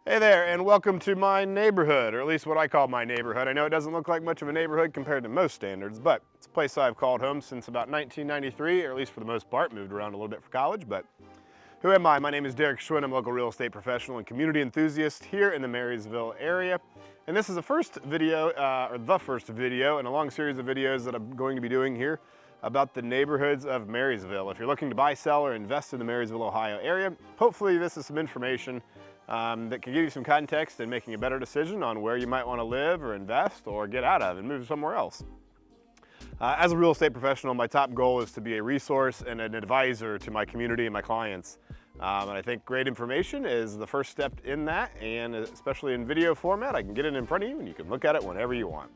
Hey there, and welcome to my neighborhood, or at least what I call my neighborhood. I know it doesn't look like much of a neighborhood compared to most standards, but it's a place I've called home since about 1993, or at least for the most part. Moved around a little bit for college, but who am I? My name is Derek Schwinn. I'm a local real estate professional and community enthusiast here in the Marysville area. And this is the first video in a long series of videos that I'm going to be doing here about the neighborhoods of Marysville. If you're looking to buy, sell, or invest in the Marysville, Ohio area, hopefully this is some information that can give you some context in making a better decision on where you might want to live or invest or get out of and move somewhere else. As a real estate professional, my top goal is to be a resource and an advisor to my community and my clients. And I think great information is the first step in that, and especially in video format, I can get it in front of you and you can look at it whenever you want.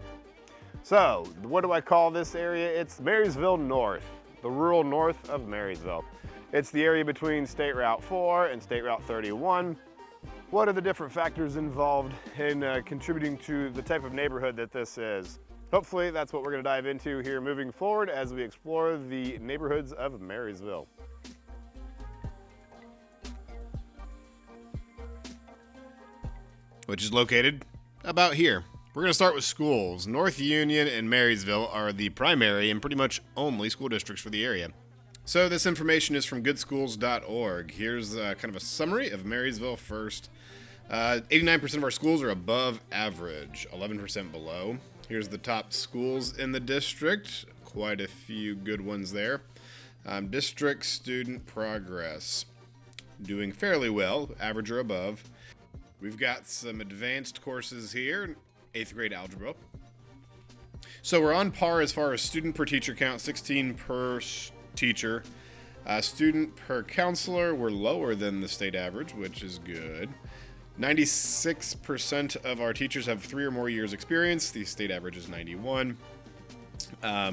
So, what do I call this area? It's Marysville North, the rural north of Marysville. It's the area between State Route 4 and State Route 31. What are the different factors involved in contributing to the type of neighborhood that this is? Hopefully that's what we're going to dive into here moving forward as we explore the neighborhoods of Marysville. Which is located about here. We're going to start with schools. North Union and Marysville are the primary and pretty much only school districts for the area. So this information is from goodschools.org. Here's kind of a summary of Marysville first. 89% of our schools are above average, 11% below. Here's the top schools in the district. Quite a few good ones there. District student progress, doing fairly well, average or above. We've got some advanced courses here, 8th grade algebra. So we're on par as far as student per teacher count, 16 per teacher. Student per counselor, we're lower than the state average, which is good. 96% of our teachers have 3 or more years experience. The state average is 91.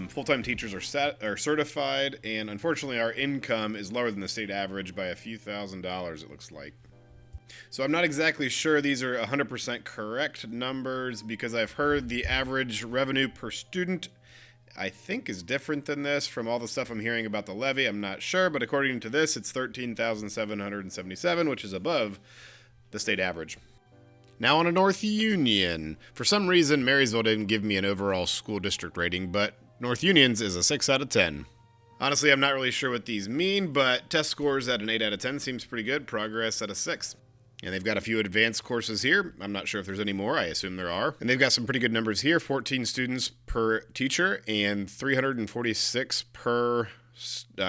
Full-time teachers are certified, and unfortunately our income is lower than the state average by a few $1,000s, it looks like. So I'm not exactly sure these are 100% correct numbers because I've heard the average revenue per student I think is different than this from all the stuff I'm hearing about the levy. I'm not sure, but according to this, it's $13,777, which is above the state average. Now on to North Union. For some reason, Marysville didn't give me an overall school district rating, but North Union's is a 6 out of 10. Honestly, I'm not really sure what these mean, but test scores at an 8 out of 10 seems pretty good. Progress at a 6. And they've got a few advanced courses here. I'm not sure if there's any more. I assume there are. And they've got some pretty good numbers here. 14 students per teacher and 346 per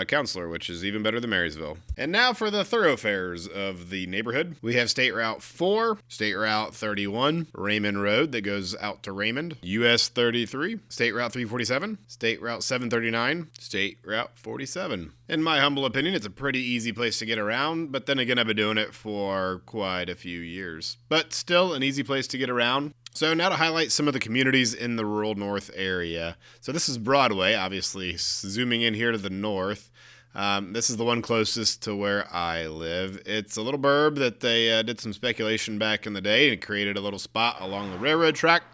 counselor, which is even better than Marysville. And now for the thoroughfares of the neighborhood. We have State Route 4, State Route 31, Raymond Road that goes out to Raymond, US 33, State Route 347, State Route 739, State Route 47. In my humble opinion, it's a pretty easy place to get around, but then again, I've been doing it for quite a few years. But still an easy place to get around. So now to highlight some of the communities in the rural north area. So this is Broadway, obviously zooming in here to the north. This is the one closest to where I live. It's a little burb that they did some speculation back in the day and created a little spot along the railroad track.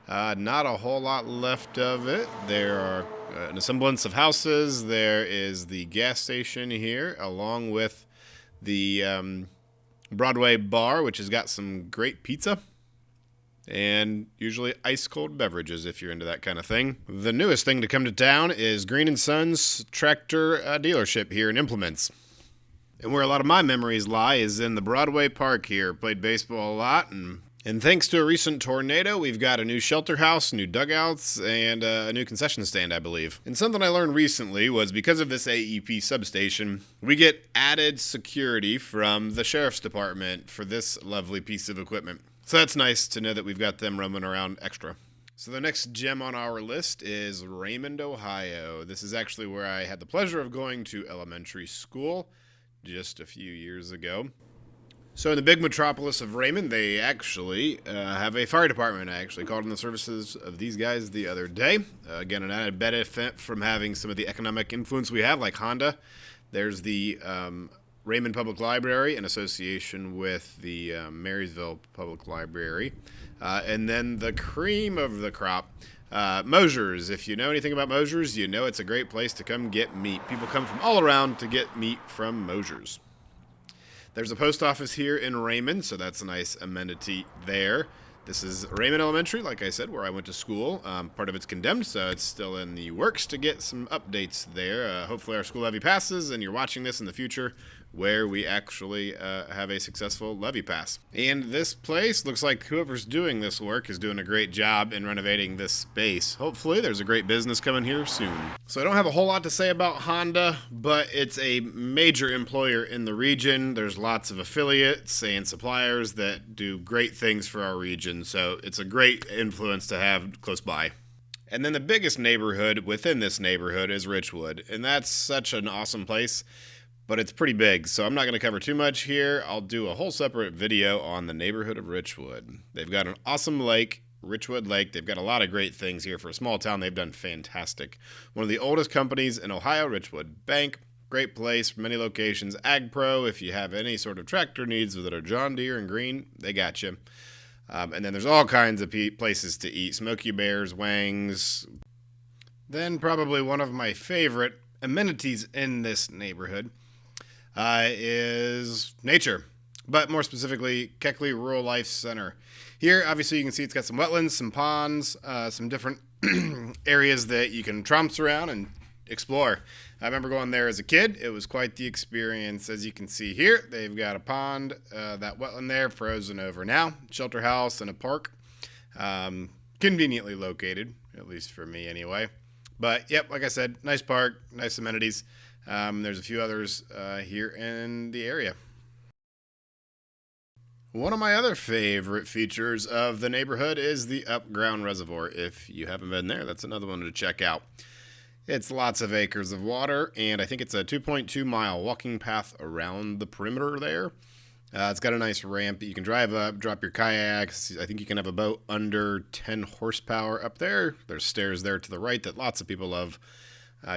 Not a whole lot left of it. There are an semblance of houses. There is the gas station here along with the Broadway bar, which has got some great pizza. And usually ice-cold beverages if you're into that kind of thing. The newest thing to come to town is Green & Sons tractor dealership here in Implements. And where a lot of my memories lie is in the Broadway Park here. Played baseball a lot, and thanks to a recent tornado, we've got a new shelter house, new dugouts, and a new concession stand, I believe. And something I learned recently was because of this AEP substation, we get added security from the Sheriff's Department for this lovely piece of equipment. So that's nice to know that we've got them roaming around extra. So the next gem on our list is Raymond, Ohio. This is actually where I had the pleasure of going to elementary school just a few years ago. So in the big metropolis of Raymond, they actually have a fire department. I actually called in the services of these guys the other day. Again, an added benefit from having some of the economic influence we have, like Honda. There's the Raymond Public Library in association with the Marysville Public Library. And then the cream of the crop, Mosier's. If you know anything about Mosier's, you know it's a great place to come get meat. People come from all around to get meat from Mosier's. There's a post office here in Raymond, so that's a nice amenity there. This is Raymond Elementary, like I said, where I went to school. Part of it's condemned, so it's still in the works to get some updates there. Hopefully our school levy passes, and you're watching this in the future where we actually have a successful levy pass. And this place looks like whoever's doing this work is doing a great job in renovating this space. Hopefully there's a great business coming here soon. So I don't have a whole lot to say about Honda, but it's a major employer in the region. There's lots of affiliates and suppliers that do great things for our region, so it's a great influence to have close by. And then the biggest neighborhood within this neighborhood is Richwood, and that's such an awesome place. But it's pretty big, so I'm not going to cover too much here. I'll do a whole separate video on the neighborhood of Richwood. They've got an awesome lake, Richwood Lake. They've got a lot of great things here. For a small town, they've done fantastic. One of the oldest companies in Ohio, Richwood Bank. Great place, many locations. Ag Pro, if you have any sort of tractor needs that are John Deere and green, they got you. And then there's all kinds of places to eat. Smoky Bears, Wangs. Then probably one of my favorite amenities in this neighborhood is nature, but more specifically, Keckley Rural Life Center. Here, obviously, you can see it's got some wetlands, some ponds, some different areas that you can trounce around and explore. I remember going there as a kid. It was quite the experience. As you can see here, they've got a pond, that wetland there, frozen over now, shelter house, and a park. Conveniently located, at least for me anyway. But, yep, like I said, nice park, nice amenities. There's a few others here in the area. One of my other favorite features of the neighborhood is the Upground Reservoir. If you haven't been there, that's another one to check out. It's lots of acres of water, and I think it's a 2.2-mile walking path around the perimeter there. It's got a nice ramp that you can drive up, drop your kayaks. I think you can have a boat under 10 horsepower up there. There's stairs there to the right that lots of people love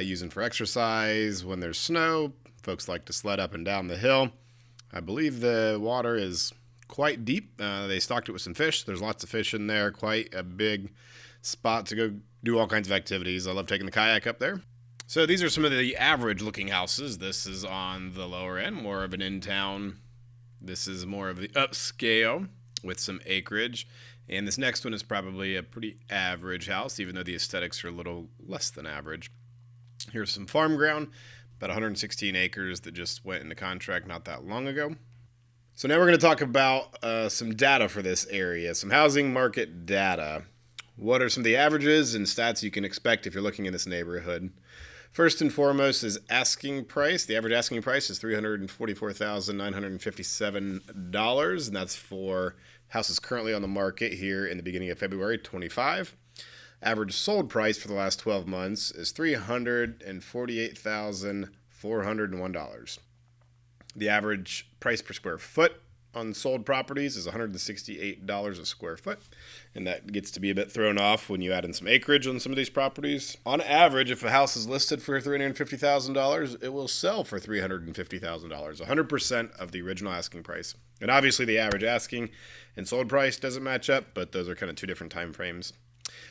using for exercise. When there's snow, folks like to sled up and down the hill. I believe the water is quite deep. They stocked it with some fish. There's lots of fish in there. Quite a big spot to go do all kinds of activities. I love taking the kayak up there. So these are some of the average looking houses. This is on the lower end, more of an in-town. This is more of the upscale with some acreage. And this next one is probably a pretty average house, even though the aesthetics are a little less than average. Here's some farm ground, about 116 acres that just went into contract not that long ago. So now we're going to talk about some data for this area, some housing market data. What are some of the averages and stats you can expect if you're looking in this neighborhood? First and foremost is asking price. The average asking price is $344,957, and that's for houses currently on the market here in the beginning of February 25. Average sold price for the last 12 months is $348,401. The average price per square foot on sold properties is $168 a square foot, and that gets to be a bit thrown off when you add in some acreage on some of these properties. On average, if a house is listed for $350,000, it will sell for $350,000, 100% of the original asking price. And obviously the average asking and sold price doesn't match up, but those are kind of two different time frames.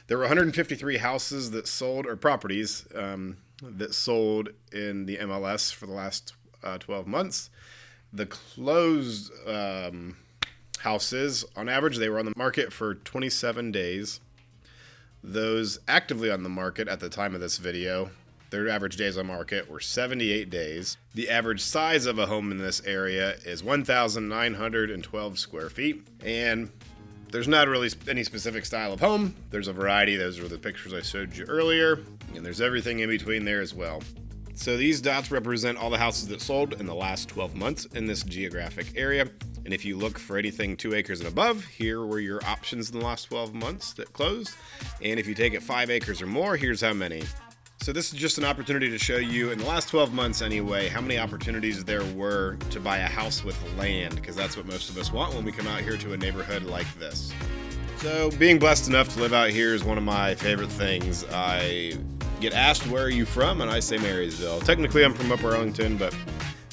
There were 153 houses that sold, or properties that sold in the MLS for the last 12 months. The closed houses, on average, they were on the market for 27 days. Those actively on the market at the time of this video, their average days on market were 78 days. The average size of a home in this area is 1,912 square feet. And there's not really any specific style of home. There's a variety. Those are the pictures I showed you earlier. And there's everything in between there as well. So these dots represent all the houses that sold in the last 12 months in this geographic area. And if you look for anything 2 acres and above, here were your options in the last 12 months that closed. And if you take it 5 acres or more, here's how many. So this is just an opportunity to show you, in the last 12 months anyway, how many opportunities there were to buy a house with land, because that's what most of us want when we come out here to a neighborhood like this. So being blessed enough to live out here is one of my favorite things. I get asked, where are you from? And I say Marysville. Technically I'm from Upper Arlington, but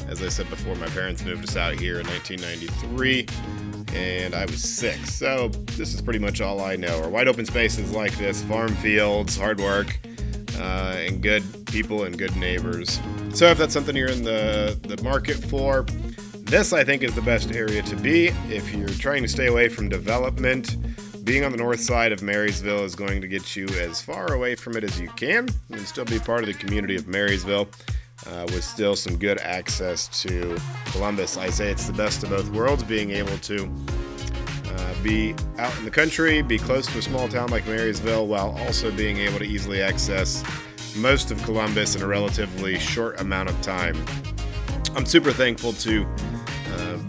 as I said before, my parents moved us out here in 1993, and I was 6. So this is pretty much all I know, are wide open spaces like this, farm fields, hard work, and good people and good neighbors. So if that's something you're in the market for, This, I think, is the best area to be if you're trying to stay away from development. Being on the north side of Marysville is going to get you as far away from it as you can and still be part of the community of Marysville with still some good access to Columbus. I say it's the best of both worlds, being able to be out in the country, be close to a small town like Marysville, while also being able to easily access most of Columbus in a relatively short amount of time. I'm super thankful to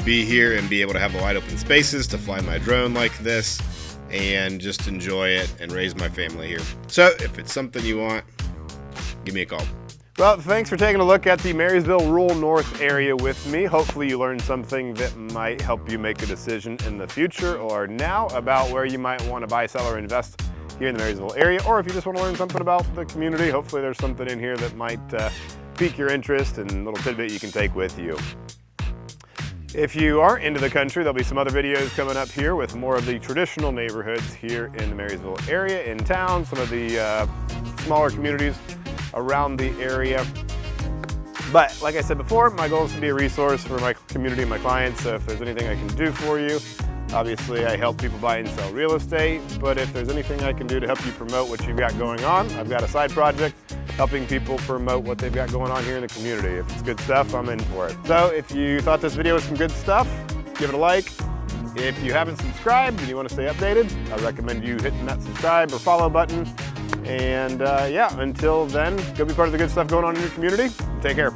be here and be able to have the wide open spaces to fly my drone like this and just enjoy it and raise my family here. So if it's something you want, give me a call. Well, thanks for taking a look at the Marysville Rural North area with me. Hopefully you learned something that might help you make a decision in the future or now about where you might want to buy, sell, or invest here in the Marysville area. Or if you just want to learn something about the community, hopefully there's something in here that might pique your interest and a little tidbit you can take with you. If you aren't into the country, there'll be some other videos coming up here with more of the traditional neighborhoods here in the Marysville area, in town, some of the smaller communities around the area. But like I said before, my goal is to be a resource for my community and my clients. So if there's anything I can do for you, obviously I help people buy and sell real estate, but if there's anything I can do to help you promote what you've got going on, I've got a side project helping people promote what they've got going on here in the community. If it's good stuff, I'm in for it. So if you thought this video was some good stuff, give it a like. If you haven't subscribed and you want to stay updated, I recommend you hitting that subscribe or follow button. And yeah, until then, go be part of the good stuff going on in your community. Take care.